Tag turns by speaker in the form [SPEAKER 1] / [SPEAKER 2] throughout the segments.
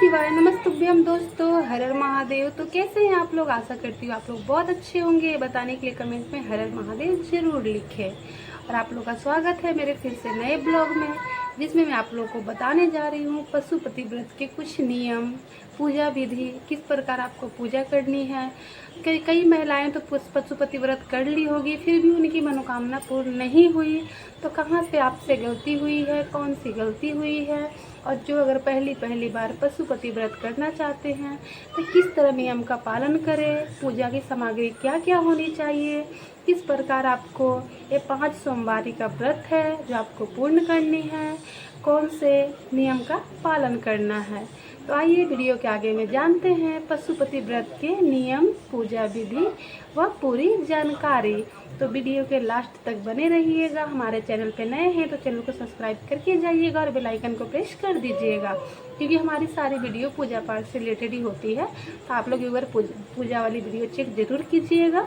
[SPEAKER 1] शिवाय नमस्तुभ्यम दोस्तों, हर हर महादेव। तो कैसे हैं आप लोग? आशा करती हूँ आप लोग बहुत अच्छे होंगे। बताने के लिए कमेंट में हर हर महादेव जरूर लिखें। और आप लोग का स्वागत है मेरे फिर से नए ब्लॉग में, जिसमें मैं आप लोग को बताने जा रही हूँ पशुपति व्रत के कुछ नियम, पूजा विधि, किस प्रकार आपको पूजा करनी है। कई महिलाएं तो पशुपति व्रत कर ली होगी, फिर भी उनकी मनोकामना पूर्ण नहीं हुई। तो कहाँ से आपसे गलती हुई है, कौन सी गलती हुई है, और जो अगर पहली बार पशुपति व्रत करना चाहते हैं तो किस तरह नियम का पालन करें, पूजा की सामग्री क्या क्या होनी चाहिए, किस प्रकार आपको ये 5 सोमवारी का व्रत है जो आपको पूर्ण करनी है, कौन से नियम का पालन करना है। तो आइए वीडियो के आगे में जानते हैं पशुपति व्रत के नियम, पूजा विधि व पूरी जानकारी। तो वीडियो के लास्ट तक बने रहिएगा। हमारे चैनल पे नए हैं तो चैनल को सब्सक्राइब करके जाइएगा और बेल आइकन को प्रेस कर दीजिएगा, क्योंकि हमारी सारी वीडियो पूजा पाठ से रिलेटेड ही होती है। तो आप लोग एक बार पूजा वाली वीडियो चेक जरूर कीजिएगा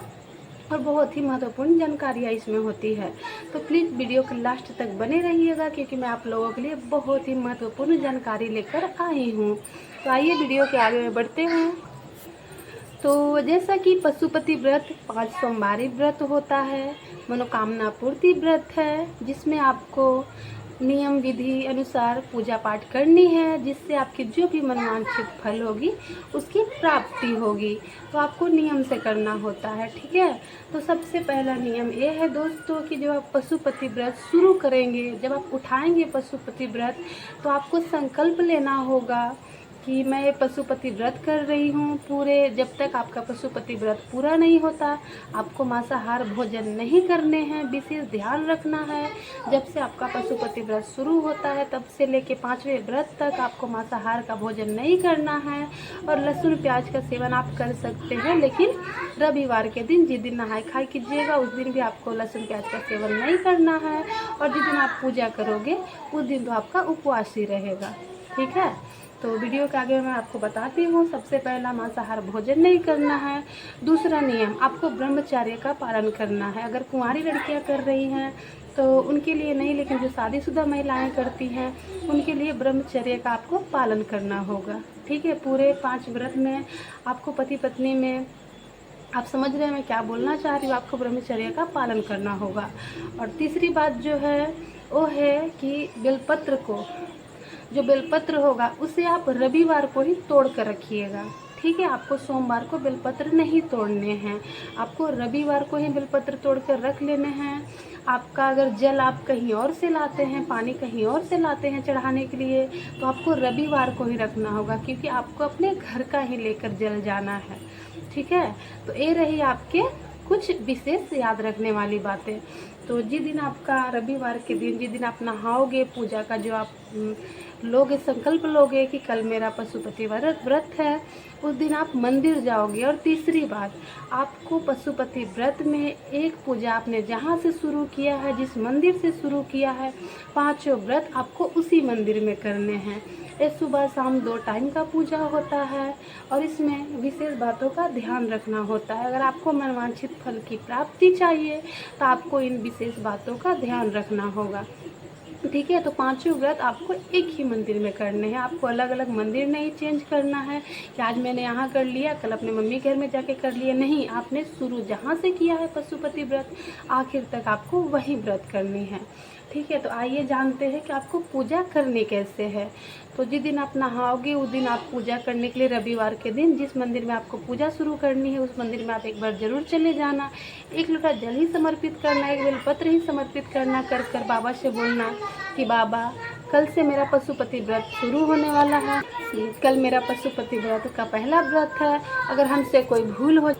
[SPEAKER 1] और बहुत ही महत्वपूर्ण जानकारियाँ इसमें होती है। तो प्लीज़ वीडियो के लास्ट तक बने रहिएगा, क्योंकि मैं आप लोगों के लिए बहुत ही महत्वपूर्ण जानकारी लेकर आई हूँ। तो आइए वीडियो के आगे में बढ़ते हैं। तो जैसा कि पशुपति व्रत 5 सोमवारी व्रत होता है, मनोकामना पूर्ति व्रत है, जिसमें आपको नियम विधि अनुसार पूजा पाठ करनी है, जिससे आपकी जो भी मनोवांछित फल होगी उसकी प्राप्ति होगी। तो आपको नियम से करना होता है, ठीक है। तो सबसे पहला नियम ये है दोस्तों कि जब आप पशुपति व्रत शुरू करेंगे, जब आप उठाएंगे पशुपति व्रत, तो आपको संकल्प लेना होगा कि मैं पशुपति व्रत कर रही हूँ। पूरे जब तक आपका पशुपति व्रत पूरा नहीं होता, आपको मांसाहार भोजन नहीं करने हैं। विशेष ध्यान रखना है, जब से आपका पशुपति व्रत शुरू होता है तब से लेके 5वें व्रत तक आपको मांसाहार का भोजन नहीं करना है। और लहसुन प्याज का सेवन आप कर सकते हैं, लेकिन रविवार के दिन जिस दिन नहाय खाई कीजिएगा उस दिन भी आपको लहसुन प्याज का सेवन नहीं करना है। और जिस दिन आप पूजा करोगे उस दिन तो आपका उपवास ही रहेगा, ठीक है। तो वीडियो के आगे मैं आपको बताती हूँ। सबसे पहला, मांसाहार भोजन नहीं करना है। दूसरा नियम, आपको ब्रह्मचर्य का पालन करना है। अगर कुंवारी लड़कियाँ कर रही हैं तो उनके लिए नहीं, लेकिन जो शादीशुदा महिलाएं करती हैं उनके लिए ब्रह्मचर्य का आपको पालन करना होगा, ठीक है। पूरे 5 व्रत में आपको पति पत्नी में, आप समझ रहे हैं मैं क्या बोलना चाह रही हूँ, आपको ब्रह्मचर्य का पालन करना होगा। और तीसरी बात जो है वो है कि बेलपत्र को, जो बेलपत्र होगा उसे आप रविवार को ही तोड़ कर रखिएगा, ठीक है। आपको सोमवार को बेलपत्र नहीं तोड़ने हैं, आपको रविवार को ही बेलपत्र तोड़ कर रख लेने हैं। आपका अगर जल आप कहीं और से लाते हैं, पानी कहीं और से लाते हैं चढ़ाने के लिए, तो आपको रविवार को ही रखना होगा, क्योंकि आपको अपने घर का ही लेकर जल जाना है, ठीक है। तो ये रही आपके कुछ विशेष याद रखने वाली बातें। तो जिस दिन आपका रविवार के दिन, जिस दिन आप नहाओगे, पूजा का जो आप लोगे, संकल्प लोगे कि कल मेरा पशुपति व्रत है, उस दिन आप मंदिर जाओगे। और तीसरी बात, आपको पशुपति व्रत में एक पूजा आपने जहाँ से शुरू किया है, जिस मंदिर से शुरू किया है, 5 व्रत आपको उसी मंदिर में करने हैं। ये सुबह शाम 2 टाइम का पूजा होता है और इसमें विशेष बातों का ध्यान रखना होता है। अगर आपको मनवांछित फल की प्राप्ति चाहिए तो आपको इन विशेष बातों का ध्यान रखना होगा, ठीक है। तो 5 व्रत आपको एक ही मंदिर में करने हैं, आपको अलग अलग मंदिर नहीं चेंज करना है कि आज मैंने यहाँ कर लिया कल अपने मम्मी घर में जाके कर लिया, नहीं। आपने शुरू जहाँ से किया है पशुपति व्रत, आखिर तक आपको वही व्रत करनी है, ठीक है। तो आइए जानते हैं कि आपको पूजा करनी कैसे है। तो जिस दिन आप नहाओगे उस दिन आप पूजा करने के लिए रविवार के दिन जिस मंदिर में आपको पूजा शुरू करनी है उस मंदिर में आप एक बार जरूर चले जाना। 1 लोटा जल ही समर्पित करना, 1 बेलपत्र ही समर्पित करना, कर बाबा से बोलना कि बाबा कल से मेरा पशुपति व्रत शुरू होने वाला है, कल मेरा पशुपति व्रत का पहला व्रत है। अगर हमसे कोई भूल हो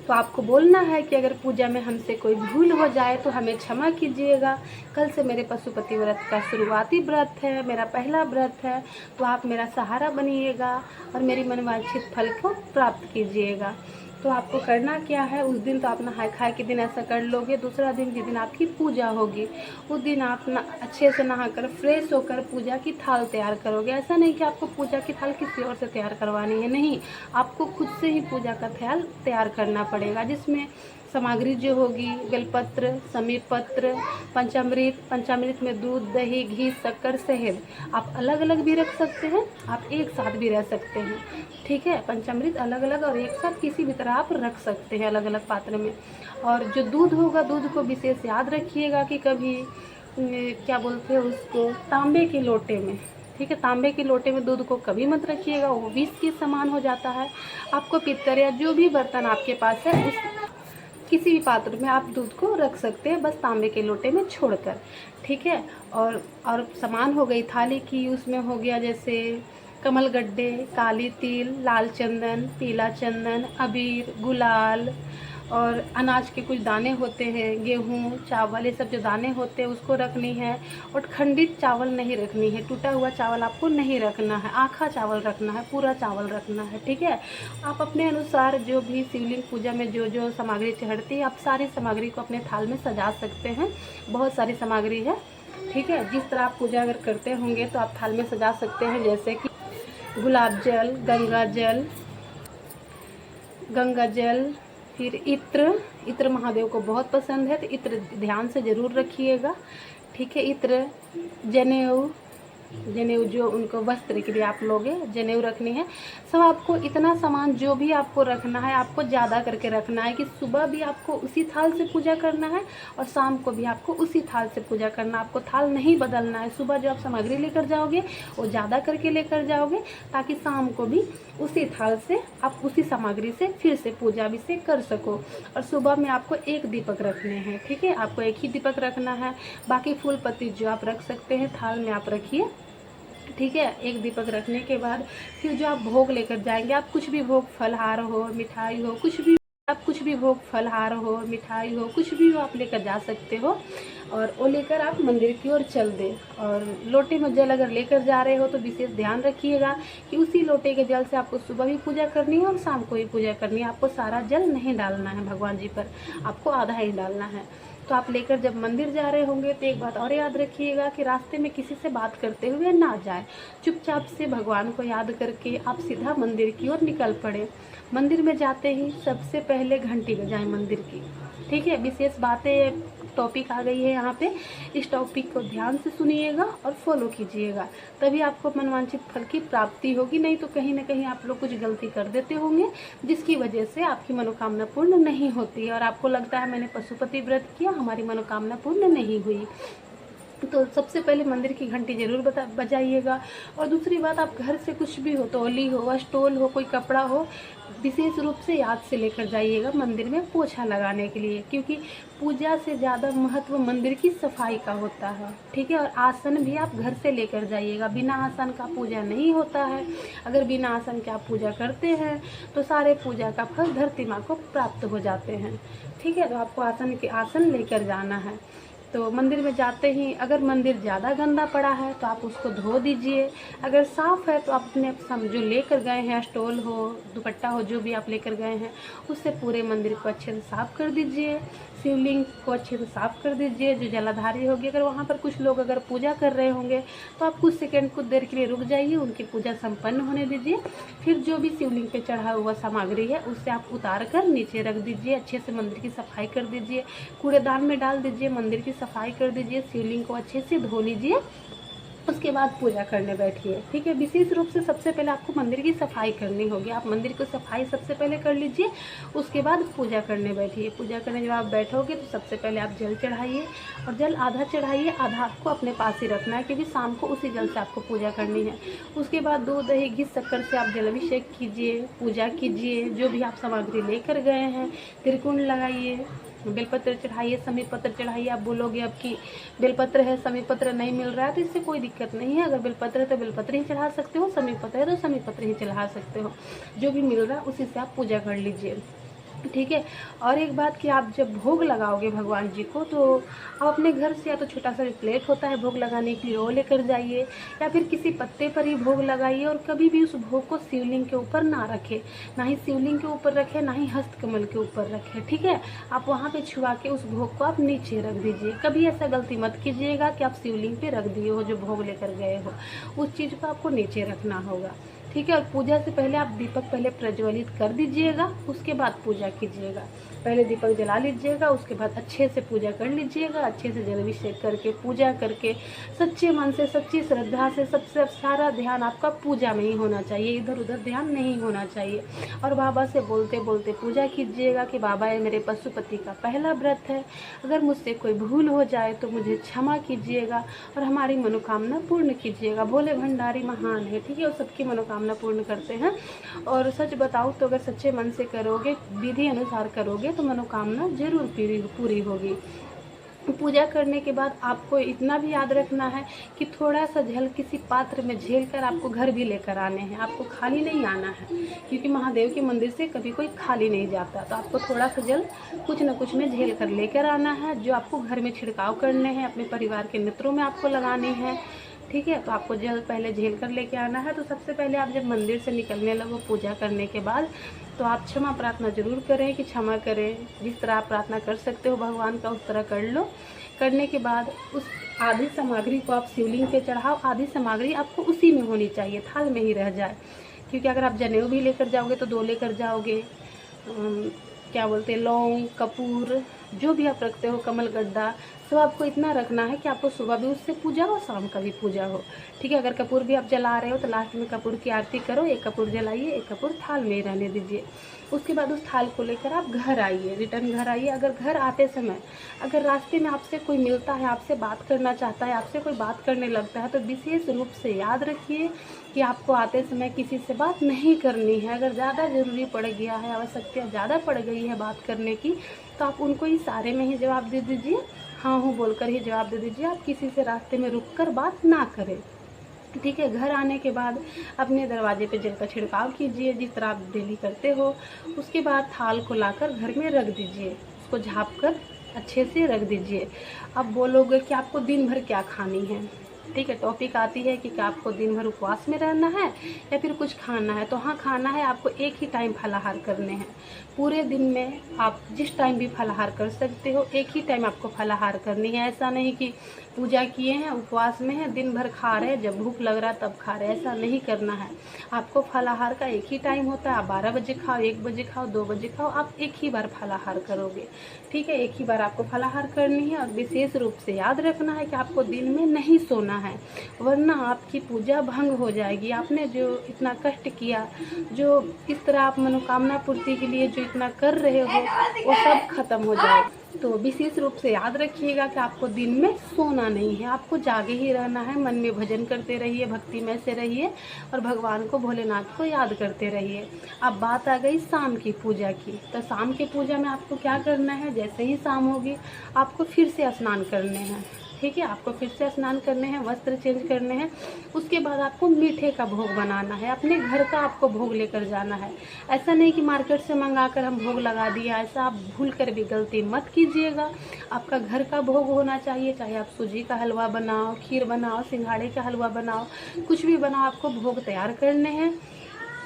[SPEAKER 1] तो आपको बोलना है कि अगर पूजा में हमसे कोई भूल हो जाए तो हमें क्षमा कीजिएगा। कल से मेरे पशुपति व्रत का शुरुआती व्रत है, मेरा पहला व्रत है, तो आप मेरा सहारा बनिएगा और मेरी मनवांछित फल को प्राप्त कीजिएगा। तो आपको करना क्या है, उस दिन तो आप नहाय खाए के दिन ऐसा कर लोगे। दूसरा दिन जिस दिन आपकी पूजा होगी उस दिन आप अच्छे से नहाकर फ्रेश होकर पूजा की थाल तैयार करोगे। ऐसा नहीं कि आपको पूजा की थाल किसी और से तैयार करवानी है, नहीं, आपको खुद से ही पूजा का थाल तैयार करना पड़ेगा, जिसमें सामग्री जो होगी, बेलपत्र, समीर पत्र, पंचामृत, पंचामृत में दूध, दही, घी, शक्कर, शहद। आप अलग अलग भी रख सकते हैं, आप एक साथ भी रह सकते हैं। ठीक है, पंचामृत अलग अलग और एक साथ किसी भी तरह आप रख सकते हैं अलग अलग पात्र में। और जो दूध होगा, दूध को विशेष याद रखिएगा कि कभी क्या बोलते हैं उसको, तांबे के लोटे में। ठीक है, तांबे के लोटे में दूध को कभी मत रखिएगा, वो विष के समान हो जाता है। आपको पित्तर या जो भी बर्तन आपके पास है उस किसी भी पात्र में आप दूध को रख सकते हैं, बस तांबे के लोटे में छोड़कर। ठीक है, और सामान हो गई थाली की, उसमें हो गया जैसे कमलगड्डे, काली तिल, लाल चंदन, पीला चंदन, अबीर, गुलाल, और अनाज के कुछ दाने होते हैं, गेहूँ, चावल, ये सब जो दाने होते हैं उसको रखनी है। और खंडित चावल नहीं रखनी है, टूटा हुआ चावल आपको नहीं रखना है, आखा चावल रखना है, पूरा चावल रखना है। ठीक है, आप अपने अनुसार जो भी शिवलिंग पूजा में जो जो सामग्री चढ़ती है, आप सारी सामग्री को अपने थाल में सजा सकते हैं। बहुत सारी सामग्री है। ठीक है, जिस तरह आप पूजा अगर करते होंगे तो आप थाल में सजा सकते हैं, जैसे कि गुलाब जल, गंगा जल, फिर इत्र महादेव को बहुत पसंद है, तो इत्र ध्यान से ज़रूर रखिएगा। ठीक है, इत्र, जनेऊ जो उनको वस्त्र के लिए आप लोगे, जनेऊ रखनी है। सब आपको इतना सामान जो भी आपको रखना है, आपको ज़्यादा करके रखना है कि सुबह भी आपको उसी थाल से पूजा करना है और शाम को भी आपको उसी थाल से पूजा करना है। आपको थाल नहीं बदलना है। सुबह जो आप सामग्री लेकर जाओगे वो ज़्यादा करके लेकर जाओगे, ताकि शाम को भी उसी थाल से आप उसी सामग्री से फिर से पूजा भी से कर सको। और सुबह में आपको एक दीपक रखने हैं। ठीक है, आपको एक ही दीपक रखना है, बाकी फूल पत्ती जो आप रख सकते हैं थाल में आप रखिए। ठीक है, एक दीपक रखने के बाद फिर जो आप भोग लेकर जाएंगे, आप कुछ भी भोग, फलहार हो, मिठाई हो, कुछ भी भोग, फलहार हो, मिठाई हो, कुछ भी हो, आप लेकर जा सकते हो। और वो लेकर आप मंदिर की ओर चल दें। और लोटे में जल अगर लेकर जा रहे हो तो विशेष ध्यान रखिएगा कि उसी लोटे के जल से आपको सुबह भी पूजा करनी है और शाम को भी पूजा करनी है। आपको सारा जल नहीं डालना है भगवान जी पर, आपको आधा ही डालना है। तो आप लेकर जब मंदिर जा रहे होंगे तो एक बात और याद रखिएगा कि रास्ते में किसी से बात करते हुए ना जाए। चुपचाप से भगवान को याद करके आप सीधा मंदिर की ओर निकल पड़े। मंदिर में जाते ही सबसे पहले घंटी बजाएं मंदिर की। ठीक है, विशेष बातें टॉपिक आ गई है यहाँ पे, इस टॉपिक को ध्यान से सुनिएगा और फॉलो कीजिएगा, तभी आपको मनवांछित फल की प्राप्ति होगी। नहीं तो कहीं ना कहीं आप लोग कुछ गलती कर देते होंगे जिसकी वजह से आपकी मनोकामना पूर्ण नहीं होती और आपको लगता है मैंने पशुपति व्रत किया, हमारी मनोकामना पूर्ण नहीं हुई। तो सबसे पहले मंदिर की घंटी जरूर बजाइएगा। और दूसरी बात, आप घर से कुछ भी हो, तौली हो, स्टोल हो, कोई कपड़ा हो, विशेष रूप से याद से लेकर जाइएगा मंदिर में पोछा लगाने के लिए, क्योंकि पूजा से ज़्यादा महत्व मंदिर की सफाई का होता है। ठीक है, और आसन भी आप घर से लेकर जाइएगा। बिना आसन का पूजा नहीं होता है। अगर बिना आसन के आप पूजा करते हैं तो सारे पूजा का फल धरती माँ को प्राप्त हो जाते हैं। ठीक है, तो आपको आसन लेकर जाना है। तो मंदिर में जाते ही अगर मंदिर ज़्यादा गंदा पड़ा है तो आप उसको धो दीजिए। अगर साफ़ है तो आप अपने जो लेकर गए हैं, स्टोल हो, दुपट्टा हो, जो भी आप लेकर गए हैं, उससे पूरे मंदिर को अच्छे से साफ़ कर दीजिए। शिवलिंग को अच्छे से साफ़ कर दीजिए। जो जलाधारी होगी, अगर वहाँ पर कुछ लोग अगर पूजा कर रहे होंगे तो आप कुछ सेकंड, कुछ देर के लिए रुक जाइए, उनकी पूजा संपन्न होने दीजिए। फिर जो भी शिवलिंग पे चढ़ा हुआ सामग्री है उससे आप उतार कर नीचे रख दीजिए। अच्छे से मंदिर की सफाई कर दीजिए, कूड़ेदान में डाल दीजिए, मंदिर की सफाई कर दीजिए, शिवलिंग को अच्छे से धो लीजिए। उसके बाद पूजा करने बैठिए। ठीक है, विशेष रूप से सबसे पहले आपको मंदिर की सफाई करनी होगी। आप मंदिर की सफाई सबसे पहले कर लीजिए, उसके बाद पूजा करने बैठिए। पूजा करने जब आप बैठोगे तो सबसे पहले आप जल चढ़ाइए, और जल आधा चढ़ाइए, आधा आपको अपने पास ही रखना है, क्योंकि शाम को उसी जल से आपको पूजा करनी है। उसके बाद दूध, दही, घी, शक्कर से आप जलाभिषेक कीजिए, पूजा कीजिए। जो भी आप सामग्री लेकर गए हैं, त्रिकुंड लगाइए, बेलपत्र चढ़ाइए, समीर पत्र चढ़ाइए। आप बोलोगे अब कि बेलपत्र है, समीर पत्र नहीं मिल रहा है, तो इससे कोई दिक्कत नहीं है। अगर बेलपत्र है तो बेलपत्र ही चढ़ा सकते हो, समीर पत्र है तो समीर पत्र ही चढ़ा सकते हो। जो भी मिल रहा है उसी से आप पूजा कर लीजिए। ठीक है, और एक बात कि आप जब भोग लगाओगे भगवान जी को, तो आप अपने घर से या तो छोटा सा प्लेट होता है भोग लगाने के लिए, वो लेकर जाइए, या फिर किसी पत्ते पर ही भोग लगाइए। और कभी भी उस भोग को शिवलिंग के ऊपर ना रखें, ना ही शिवलिंग के ऊपर रखें, ना ही हस्तकमल के ऊपर रखें। ठीक है, आप वहाँ पे छुआ के उस भोग को आप नीचे रख दीजिए। कभी ऐसा गलती मत कीजिएगा कि आप शिवलिंग पे रख दिए हो जो भोग लेकर गए हो, उस चीज़ को आपको नीचे रखना होगा। ठीक है। और पूजा से पहले आप दीपक पहले प्रज्वलित कर दीजिएगा, उसके बाद पूजा कीजिएगा। पहले दीपक जला लीजिएगा, उसके बाद अच्छे से पूजा कर लीजिएगा। अच्छे से जल अभिषेक करके पूजा करके सच्चे मन से, सच्ची श्रद्धा से, सबसे सारा ध्यान आपका पूजा में ही होना चाहिए, इधर उधर ध्यान नहीं होना चाहिए। और बाबा से बोलते बोलते पूजा कीजिएगा कि बाबा ये मेरे पशुपति का पहला व्रत है, अगर मुझसे कोई भूल हो जाए तो मुझे क्षमा कीजिएगा और हमारी मनोकामना पूर्ण कीजिएगा। भोले भंडारी महान है, ठीक है, और सबकी मनोकामना पूर्ण करते हैं। और सच बताऊँ तो अगर सच्चे मन से करोगे, विधि अनुसार करोगे तो मनोकामना जरूर पूरी होगी। पूजा करने के बाद आपको इतना भी याद रखना है कि थोड़ा सा जल किसी पात्र में झेल कर आपको घर भी लेकर आने हैं, आपको खाली नहीं आना है, क्योंकि महादेव के मंदिर से कभी कोई खाली नहीं जाता। तो आपको थोड़ा सा जल कुछ न कुछ में झेल कर लेकर आना है, जो आपको घर में छिड़काव करने हैं, अपने परिवार के मित्रों में आपको लगाने हैं, ठीक है। तो आपको जल पहले झेल कर लेके आना है। तो सबसे पहले आप जब मंदिर से निकलने लगो पूजा करने के बाद, तो आप क्षमा प्रार्थना जरूर करें कि क्षमा करें। जिस तरह आप प्रार्थना कर सकते हो भगवान का, उस तरह कर लो। करने के बाद उस आधी सामग्री को आप शिवलिंग पे चढ़ाओ। आधी सामग्री आपको उसी में होनी चाहिए, थाल में ही रह जाए, क्योंकि अगर आप जनेऊ भी लेकर जाओगे तो 2 लेकर जाओगे। क्या बोलते हैं, लौंग, कपूर, जो भी आप रखते हो, कमल गड्ढा, सब आपको इतना रखना है कि आपको सुबह भी उससे पूजा हो, शाम का भी पूजा हो, ठीक है। अगर कपूर भी आप जला रहे हो तो लास्ट में कपूर की आरती करो, 1 कपूर जलाइए, 1 कपूर थाल में ही रहने दीजिए। उसके बाद उस थाल को लेकर आप घर आइए, रिटर्न घर आइए। अगर घर आते समय अगर रास्ते में आपसे कोई मिलता है, आपसे बात करना चाहता है, आपसे कोई बात करने लगता है, तो विशेष रूप से याद रखिए कि आपको आते समय किसी से बात नहीं करनी है। अगर ज़्यादा ज़रूरी पड़ गया है, आवश्यकता ज़्यादा पड़ गई है बात करने की, तो आप उनको इशारे में ही जवाब दे दीजिए, हाँ हूँ बोलकर ही जवाब दे दीजिए। आप किसी से रास्ते में रुककर बात ना करें, ठीक है। घर आने के बाद अपने दरवाजे पे जल का छिड़काव कीजिए, जिस तरह आप डेली करते हो। उसके बाद थाल को लाकर घर में रख दीजिए, उसको झाँप कर अच्छे से रख दीजिए। अब बोलोगे कि आपको दिन भर क्या खानी है, ठीक है। टॉपिक आती है कि क्या आपको दिन भर उपवास में रहना है या फिर कुछ खाना है। तो हाँ, खाना है, आपको एक ही टाइम फलाहार करने हैं। पूरे दिन में आप जिस टाइम भी फलाहार कर सकते हो, एक ही टाइम आपको फलाहार करनी है। ऐसा नहीं कि पूजा किए हैं, उपवास में हैं, दिन भर खा रहे हैं, जब भूख लग रहा है तब खा रहे हैं, ऐसा नहीं करना है। आपको फलाहार का एक ही टाइम होता है। आप 12 बजे खाओ, 1 बजे खाओ, 2 बजे खाओ, आप एक ही बार फलाहार करोगे, ठीक है। एक ही बार आपको फलाहार करनी है। और विशेष रूप से याद रखना है कि आपको दिन में नहीं सोना है, वरना आपकी पूजा भंग हो जाएगी। आपने जो इतना कष्ट किया, जो इस तरह आप मनोकामना पूर्ति के लिए जो इतना कर रहे हो, वो सब खत्म हो जाएगा। तो विशेष रूप से याद रखिएगा कि आपको दिन में सोना नहीं है, आपको जागे ही रहना है। मन में भजन करते रहिए, भक्तिमय से रहिए और भगवान को, भोलेनाथ को याद करते रहिए। अब बात आ गई शाम की पूजा की। तो शाम की पूजा में आपको क्या करना है, जैसे ही शाम होगी आपको फिर से स्नान करने हैं, ठीक है। आपको फिर से स्नान करने हैं, वस्त्र चेंज करने हैं। उसके बाद आपको मीठे का भोग बनाना है, अपने घर का आपको भोग लेकर जाना है। ऐसा नहीं कि मार्केट से मंगाकर हम भोग लगा दिया, ऐसा आप भूल कर भी गलती मत कीजिएगा। आपका घर का भोग होना चाहिए, चाहे आप सूजी का हलवा बनाओ, खीर बनाओ, सिंघाड़े का हलवा बनाओ, कुछ भी बनाओ, आपको भोग तैयार करने हैं।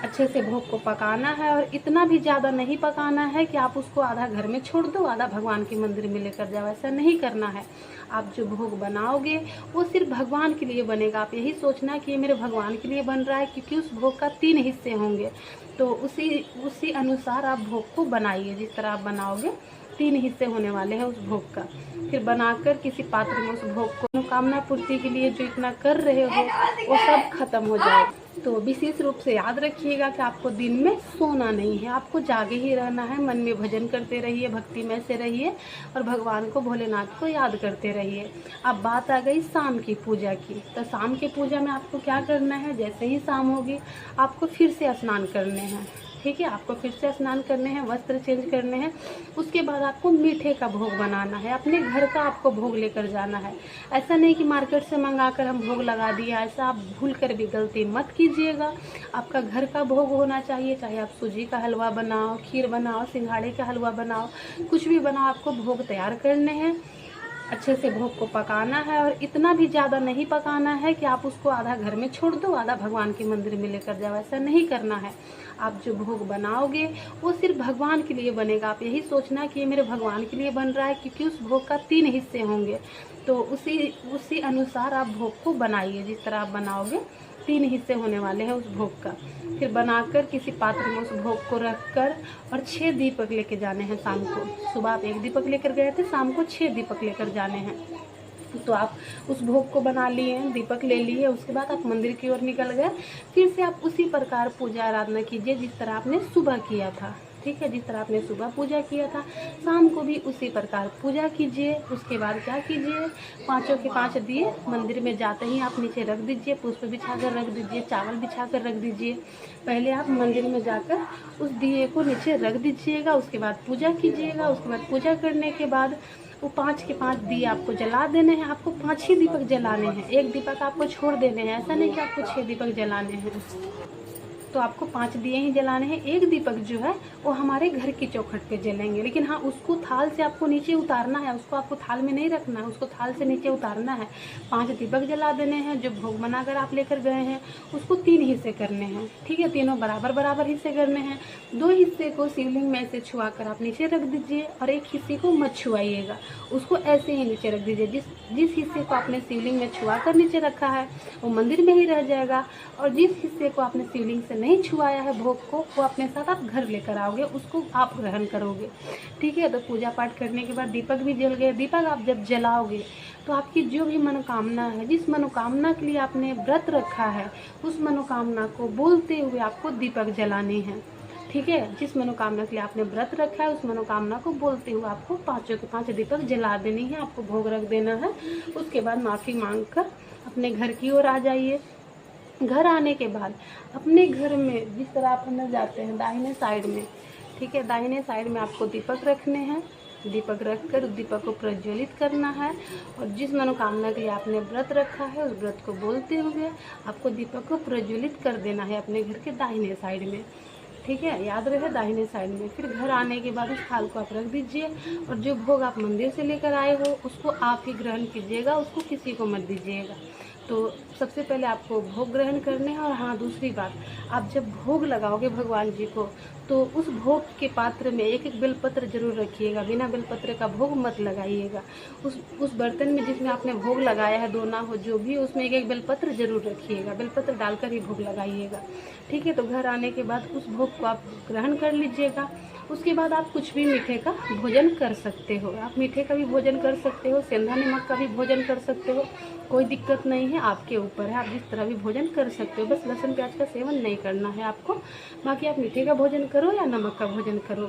[SPEAKER 1] अच्छे से भोग को पकाना है, और इतना भी ज़्यादा नहीं पकाना है कि आप उसको आधा घर में छोड़ दो, आधा भगवान के मंदिर में लेकर जाओ, ऐसा नहीं करना है। आप जो भोग बनाओगे वो सिर्फ भगवान के लिए बनेगा। आप यही सोचना कि ये मेरे भगवान के लिए बन रहा है, क्योंकि उस भोग का 3 हिस्से होंगे। तो उसी अनुसार आप भोग को बनाइए, जिस तरह आप बनाओगे 3 हिस्से होने वाले हैं उस भोग का। फिर बनाकर किसी पात्र में उस भोग को, मनोकामना पूर्ति के लिए जो इतना कर रहे हो, वो सब खत्म हो जाएगा। तो विशेष रूप से याद रखिएगा कि आपको दिन में सोना नहीं है, आपको जागे ही रहना है। मन में भजन करते रहिए, भक्तिमय से रहिए और भगवान को, भोलेनाथ को याद करते रहिए। अब बात आ गई शाम की पूजा की। तो शाम की पूजा में आपको क्या करना है, जैसे ही शाम होगी आपको फिर से स्नान करने हैं, ठीक है। आपको फिर से स्नान करने हैं, वस्त्र चेंज करने हैं। उसके बाद आपको मीठे का भोग बनाना है, अपने घर का आपको भोग लेकर जाना है। ऐसा नहीं कि मार्केट से मंगाकर हम भोग लगा दिया, ऐसा आप भूल कर भी गलती मत कीजिएगा। आपका घर का भोग होना चाहिए, चाहे आप सूजी का हलवा बनाओ, खीर बनाओ, सिंघाड़े का हलवा बनाओ, कुछ भी बनाओ, आपको भोग तैयार करने हैं। अच्छे से भोग को पकाना है, और इतना भी ज़्यादा नहीं पकाना है कि आप उसको आधा घर में छोड़ दो, आधा भगवान के मंदिर में लेकर जाओ, ऐसा नहीं करना है। आप जो भोग बनाओगे वो सिर्फ भगवान के लिए बनेगा। आप यही सोचना कि ये मेरे भगवान के लिए बन रहा है, क्योंकि उस भोग का 3 हिस्से होंगे। तो उसी अनुसार आप भोग को बनाइए, जिस तरह आप बनाओगे 3 हिस्से होने वाले हैं उस भोग का। फिर बनाकर किसी पात्र में उस भोग को रखकर और 6 दीपक लेके जाने हैं शाम को। सुबह आप 1 दीपक लेकर गए थे, शाम को 6 दीपक लेकर जाने हैं। तो आप उस भोग को बना लिए, दीपक ले लिए, उसके बाद आप मंदिर की ओर निकल गए। फिर से आप उसी प्रकार पूजा आराधना कीजिए जिस तरह आपने सुबह किया था। ठीक है, जिस तरह आपने सुबह पूजा किया था, शाम को भी उसी प्रकार पूजा कीजिए। उसके बाद क्या कीजिए, 5 के 5 दिए मंदिर में जाते ही आप नीचे रख दीजिए, पुष्प बिछा कर रख दीजिए, चावल बिछा कर रख दीजिए। पहले आप मंदिर में जाकर उस दिए को नीचे रख दीजिएगा, उसके बाद पूजा कीजिएगा। उसके बाद पूजा करने के बाद वो 5 के 5 दिए आपको जला देने हैं। आपको 5 ही दीपक जलाने हैं, 1 दीपक आपको छोड़ देने हैं। ऐसा नहीं कि आपको 6 दीपक जलाने हैं। तो आपको 5 दिए ही जलाने हैं। 1 दीपक जो है वो हमारे घर की चौखट पे जलेंगे, लेकिन हाँ उसको थाल से आपको नीचे उतारना है, उसको आपको थाल में नहीं रखना है, उसको थाल से नीचे उतारना है। 5 दीपक जला देने हैं। जो भोग बनाकर आप लेकर गए हैं उसको 3 हिस्से करने हैं। ठीक है, तीनों बराबर बराबर हिस्से करने हैं। 2 हिस्से को शिवलिंग में से छुआ कर आप नीचे रख दीजिए और 1 हिस्से को मत छुआइएगा, उसको ऐसे ही नीचे रख दीजिए। जिस हिस्से को आपने शिवलिंग में छुआ कर नीचे रखा है वो मंदिर में ही रह जाएगा, और जिस हिस्से को आपने शिवलिंग से नहीं छुआया है भोग को, वो अपने साथ आप घर लेकर आओगे, उसको आप ग्रहण करोगे। ठीक है, तो पूजा पाठ करने के बाद दीपक भी जल गए। दीपक आप जब जलाओगे तो आपकी जो भी मनोकामना है, जिस मनोकामना के लिए आपने व्रत रखा है, उस मनोकामना को बोलते हुए आपको दीपक जलाने हैं। ठीक है, जिस मनोकामना के लिए आपने व्रत रखा है उस मनोकामना को बोलते हुए आपको 5 के 5 दीपक जला देनी है, आपको भोग रख देना है। उसके बाद माफ़ी मांग कर अपने घर की ओर आ जाइए। घर आने के बाद अपने घर में जिस तरह आप अंदर जाते हैं दाहिने साइड में, ठीक है, दाहिने साइड में आपको दीपक रखने हैं। दीपक रखकर उस दीपक को प्रज्वलित करना है, और जिस मनोकामना के लिए आपने व्रत रखा है उस व्रत को बोलते हुए आपको दीपक को प्रज्वलित कर देना है अपने घर के दाहिने साइड में। ठीक है, याद रहे दाहिने साइड में। फिर घर आने के बाद उस थाल को आप रख दीजिए, और जो भोग आप मंदिर से लेकर आए हो उसको आप ही ग्रहण कीजिएगा, उसको किसी को मत दीजिएगा। तो सबसे पहले आपको भोग ग्रहण करने हैं। और हाँ, दूसरी बात, आप जब भोग लगाओगे भगवान जी को तो उस भोग के पात्र में 1-1 बेलपत्र जरूर रखिएगा, बिना बेलपत्र का भोग मत लगाइएगा। उस बर्तन में जिसमें आपने भोग लगाया है, दोना हो जो भी, उसमें 1-1 बेलपत्र जरूर रखिएगा, बेलपत्र डालकर ही भोग लगाइएगा। ठीक है, तो घर आने के बाद उस भोग को आप ग्रहण कर लीजिएगा। उसके बाद आप कुछ भी मीठे का भोजन कर सकते हो, आप मीठे का भी भोजन कर सकते हो, सेंधा नमक का भी भोजन कर सकते हो, कोई दिक्कत नहीं है, आपके ऊपर है, आप जिस तरह भी भोजन कर सकते हो। बस लहसुन प्याज का सेवन नहीं करना है आपको, बाकी आप मीठे का भोजन करो या नमक का भोजन करो।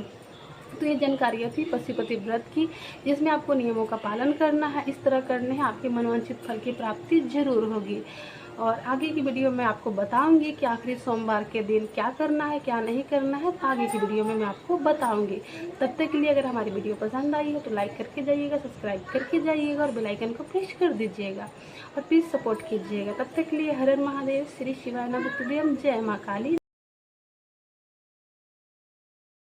[SPEAKER 1] तो ये जानकारियाँ थी पशुपति व्रत की, जिसमें आपको नियमों का पालन करना है, इस तरह करने हैं, आपके मनोवांछित फल की प्राप्ति जरूर होगी। और आगे की वीडियो में आपको बताऊंगी कि आखिरी सोमवार के दिन क्या करना है क्या नहीं करना है, तो आगे की वीडियो में मैं आपको बताऊंगी। तब तक के लिए अगर हमारी वीडियो पसंद आई हो तो लाइक करके जाइएगा, सब्सक्राइब करके जाइएगा और बेल आइकन को प्रेस कर दीजिएगा, और प्लीज़ सपोर्ट कीजिएगा। तब तक के लिए हर हर महादेव, श्री शिवाय नमः, जय माँ काली।